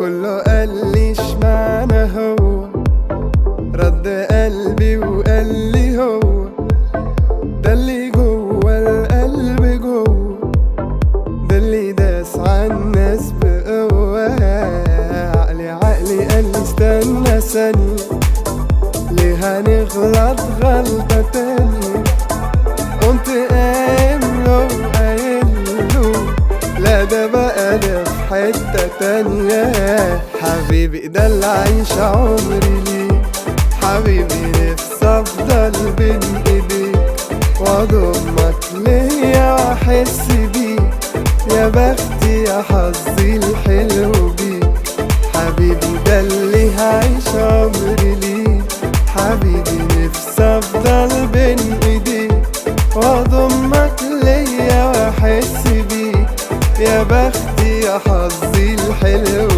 كله قال لي اشمعنى هو، رد قلبي وقال لي هو ده اللي جوه القلب جوه، ده اللي داس عالناس بقوة. عقلي قال لي استنى ثانية، ليه هنغلط غلطة تانية؟ قمت قايم له قايله لا ده بقى ده في حتة تانية. حبيبي ده اللي عايش عمري ليه، حبيبي نفسي افضل بين ايديك واضمك ليا واحس بيك، يا بختي يا حظي الحلو بيك. حبيبي ده اللي هعيش عمري ليه، حبيبي نفسي افضل بين ايديك واضمك ليا واحس بيك، يا بختي يا حظي الحلو